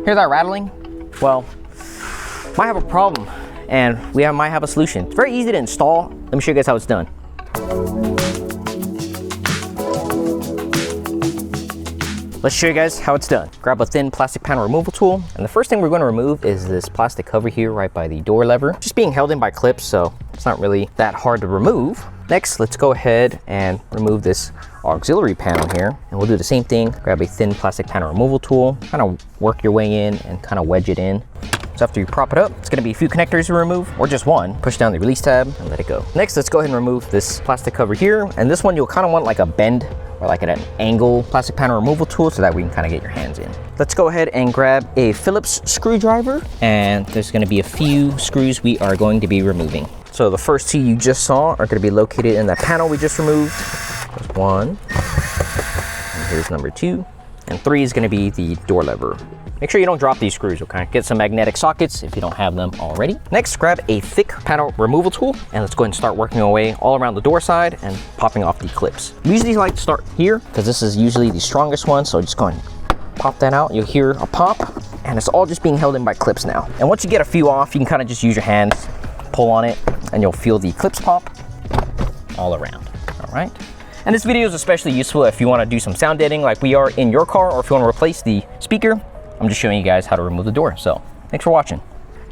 Hear that rattling? Well, might have a problem, and we might have a solution. It's very easy to install. Let me show you guys how it's done. Let's show you guys how it's done. Grab a thin plastic panel removal tool, and the first thing we're going to remove is this plastic cover here right by the door lever. Just being held in by clips, so it's not really that hard to remove. Next, let's go ahead and remove this auxiliary panel here, and we'll do the same thing. Grab a thin plastic panel removal tool, kind of work your way in and kind of wedge it in. So after you prop it up, it's going to be a few connectors to remove, or just one. Push down the release tab and let it go. Next, let's go ahead and remove this plastic cover here, and this one you'll kind of want like a bend or like at an angle plastic panel removal tool so that we can kind of get your hands in. Let's go ahead and grab a Phillips screwdriver, and there's going to be a few screws we are going to be removing. So the first two you just saw are going to be located in that panel we just removed. There's one, and here's number 2, and 3 is going to be the door lever. Make sure you don't drop these screws, okay? Get some magnetic sockets if you don't have them already. Next, grab a thick panel removal tool, and let's go ahead and start working our way all around the door side and popping off the clips. We usually like to start here because this is usually the strongest one, so just go ahead and pop that out. You'll hear a pop, and it's all just being held in by clips now. And once you get a few off, you can kind of just use your hand, pull on it, and you'll feel the clips pop all around, all right? And this video is especially useful if you want to do some sound deadening like we are in your car, or if you want to replace the speaker. I'm just showing you guys how to remove the door. So thanks for watching.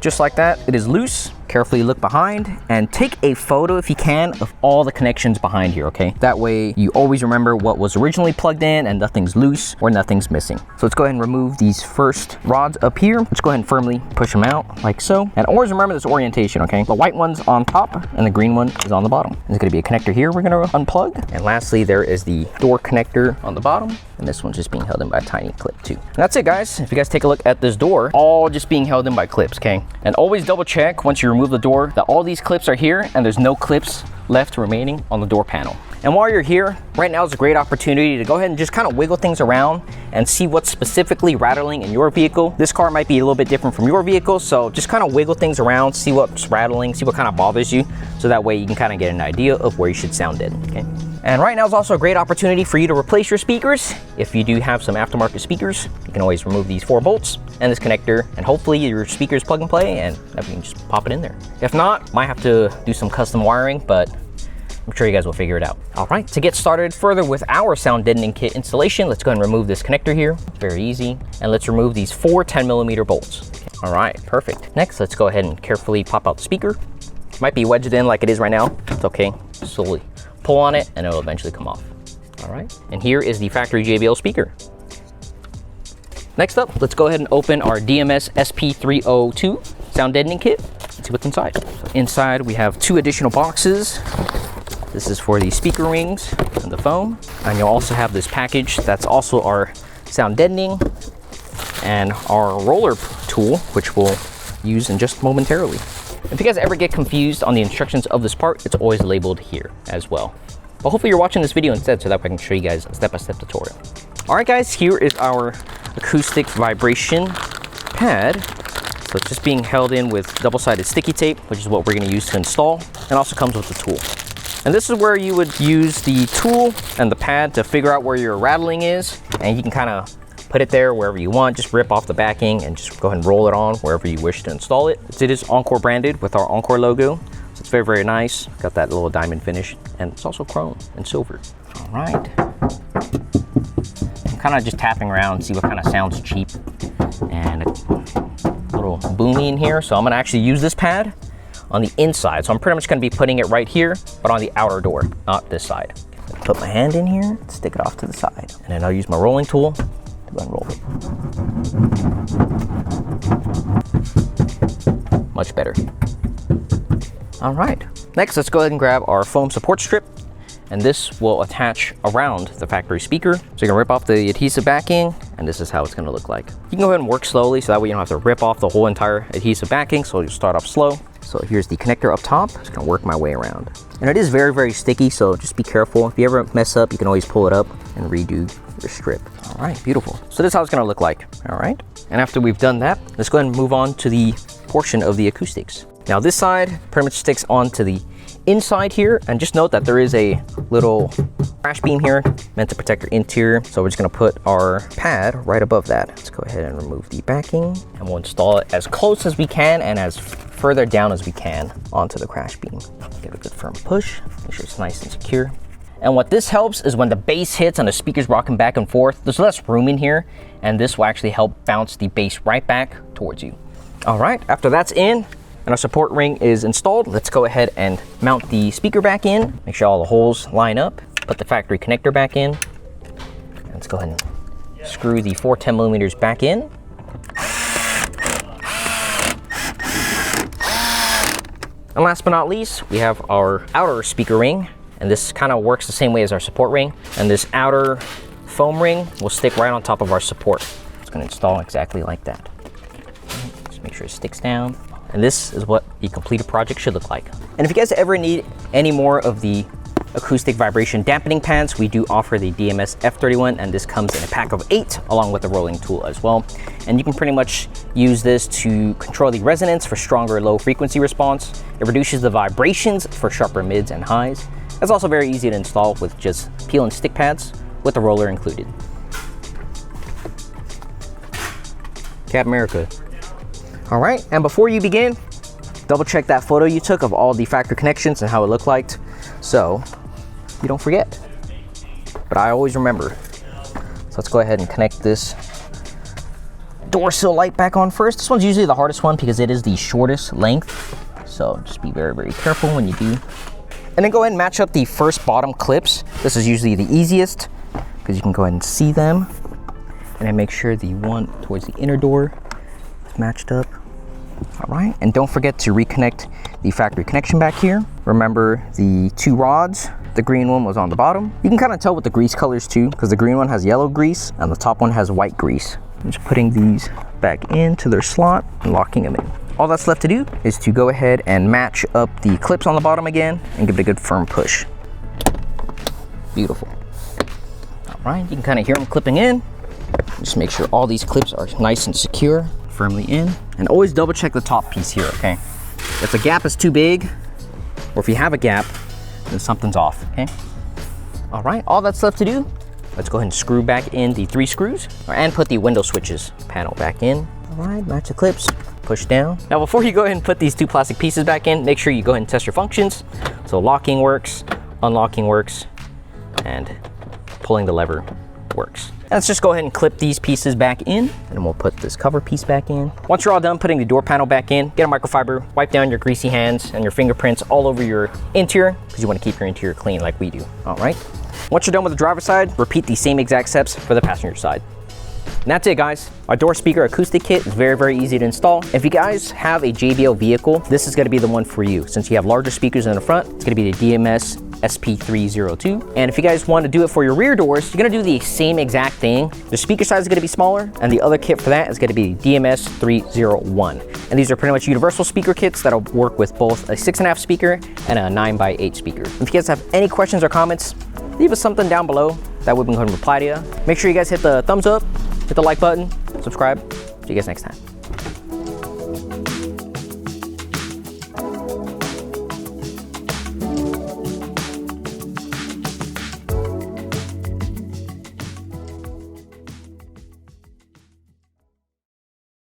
Just like that, it is loose. Carefully look behind and take a photo if you can of all the connections behind here, okay? That way you always remember what was originally plugged in and nothing's loose or nothing's missing. So let's go ahead and remove these first rods up here. Let's go ahead and firmly push them out like so. And always remember this orientation, okay? The white one's on top and the green one is on the bottom. There's gonna be a connector here we're gonna unplug. And lastly, there is the door connector on the bottom. And this one's just being held in by a tiny clip too. And that's it, guys. If you guys take a look at this door, all just being held in by clips, okay? And always double check once you remove the door that all these clips are here and there's no clips left remaining on the door panel. And while you're here, right now is a great opportunity to go ahead and just kind of wiggle things around and see what's specifically rattling in your vehicle. This car might be a little bit different from your vehicle, so just kind of wiggle things around, see what's rattling, see what kind of bothers you, so that way you can kind of get an idea of where you should sound deaden, okay? And right now is also a great opportunity for you to replace your speakers. If you do have some aftermarket speakers, you can always remove these 4 bolts and this connector, and hopefully your speakers plug and play, and you can just pop it in there. If not, might have to do some custom wiring, but I'm sure you guys will figure it out. All right, to get started further with our sound deadening kit installation, let's go ahead and remove this connector here. It's very easy. And let's remove these 4 10mm bolts. Okay. All right, perfect. Next, let's go ahead and carefully pop out the speaker. It might be wedged in like it is right now. It's okay. Slowly pull on it and it'll eventually come off. All right, and here is the factory JBL speaker. Next up, let's go ahead and open our DMS SP302 sound deadening kit. Let's see what's inside. So inside, we have 2 additional boxes. This is for the speaker rings and the foam. And you'll also have this package that's also our sound deadening and our roller tool, which we'll use in just momentarily. If you guys ever get confused on the instructions of this part, it's always labeled here as well. But hopefully you're watching this video instead so that I can show you guys a step-by-step tutorial. All right, guys, here is our acoustic vibration pad. So it's just being held in with double-sided sticky tape, which is what we're gonna use to install, and also comes with the tool. And this is where you would use the tool and the pad to figure out where your rattling is, and you can kind of put it there wherever you want. Just rip off the backing and just go ahead and roll it on wherever you wish to install it. It is Encore branded with our Encore logo, so it's very, very nice. Got that little diamond finish, and it's also chrome and silver. All right. I'm kind of just tapping around, see what kind of sounds cheap, and a little boomy in here. So I'm gonna actually use this pad on the inside. So I'm pretty much gonna be putting it right here, but on the outer door, not this side. Put my hand in here, stick it off to the side, and then I'll use my rolling tool to go and roll it. Much better. All right, next let's go ahead and grab our foam support strip, and this will attach around the factory speaker. So you're gonna rip off the adhesive backing, and this is how it's gonna look like. You can go ahead and work slowly, so that way you don't have to rip off the whole entire adhesive backing, so you'll start off slow. So here's the connector up top. Just gonna work my way around. And it is very, very sticky, so just be careful. If you ever mess up, you can always pull it up and redo your strip. All right, beautiful. So this is how it's gonna look like, all right? And after we've done that, let's go ahead and move on to the portion of the acoustics. Now this side pretty much sticks onto the inside here, and just note that there is a little Crash beam here, meant to protect your interior. So we're just gonna put our pad right above that. Let's go ahead and remove the backing, and we'll install it as close as we can and as further down as we can onto the crash beam. Give it a good firm push, make sure it's nice and secure. And what this helps is when the bass hits and the speaker's rocking back and forth, there's less room in here, and this will actually help bounce the bass right back towards you. All right, after that's in and our support ring is installed, let's go ahead and mount the speaker back in. Make sure all the holes line up. Put the factory connector back in. And let's go ahead and screw the 410 millimeters back in. And last but not least, we have our outer speaker ring. And this kind of works the same way as our support ring. And this outer foam ring will stick right on top of our support. It's going to install exactly like that. Just make sure it sticks down. And this is what the completed project should look like. And if you guys ever need any more of the acoustic vibration dampening pads, we do offer the DMS F31, and this comes in a pack of 8 along with the rolling tool as well. And you can pretty much use this to control the resonance for stronger low frequency response. It reduces the vibrations for sharper mids and highs. It's also very easy to install with just peel and stick pads with the roller included. Cat America. All right, and before you begin, double check that photo you took of all the factory connections and how it looked like, so you don't forget. But I always remember. So let's go ahead and connect this door sill light back on first. This one's usually the hardest one because it is the shortest length. So just be very, very careful when you do. And then go ahead and match up the first bottom clips. This is usually the easiest because you can go ahead and see them. And then make sure the one towards the inner door is matched up. All right, and don't forget to reconnect the factory connection back here. Remember the 2 rods, the green one was on the bottom. You can kind of tell with the grease colors too, because the green one has yellow grease and the top one has white grease. I'm just putting these back into their slot and locking them in. All that's left to do is to go ahead and match up the clips on the bottom again and give it a good firm push. Beautiful. All right, you can kind of hear them clipping in. Just make sure all these clips are nice and secure, firmly in. And always double check the top piece here, okay? If the gap is too big, or if you have a gap, then something's off, okay? All right, all that's left to do, let's go ahead and screw back in the 3 screws and put the window switches panel back in. All right, match the clips, push down. Now before you go ahead and put these 2 plastic pieces back in, make sure you go ahead and test your functions. So locking works, unlocking works, and pulling the lever works. Let's just go ahead and clip these pieces back in, and then we'll put this cover piece back in. Once you're all done putting the door panel back in, get a microfiber, wipe down your greasy hands and your fingerprints all over your interior, because you want to keep your interior clean like we do. All right. Once you're done with the driver's side, repeat the same exact steps for the passenger side. And that's it, guys. Our door speaker acoustic kit is very, very easy to install. If you guys have a JBL vehicle, this is going to be the one for you. Since you have larger speakers in the front, it's going to be the DMS SP302. And if you guys want to do it for your rear doors, you're going to do the same exact thing. The speaker size is going to be smaller, and the other kit for that is going to be DMS 301. And these are pretty much universal speaker kits that'll work with both a 6.5 speaker and a 9x8 speaker. If you guys have any questions or comments, leave us something down below that we can go ahead and reply to you. Make sure you guys hit the thumbs up, hit the like button, subscribe. See you guys next time.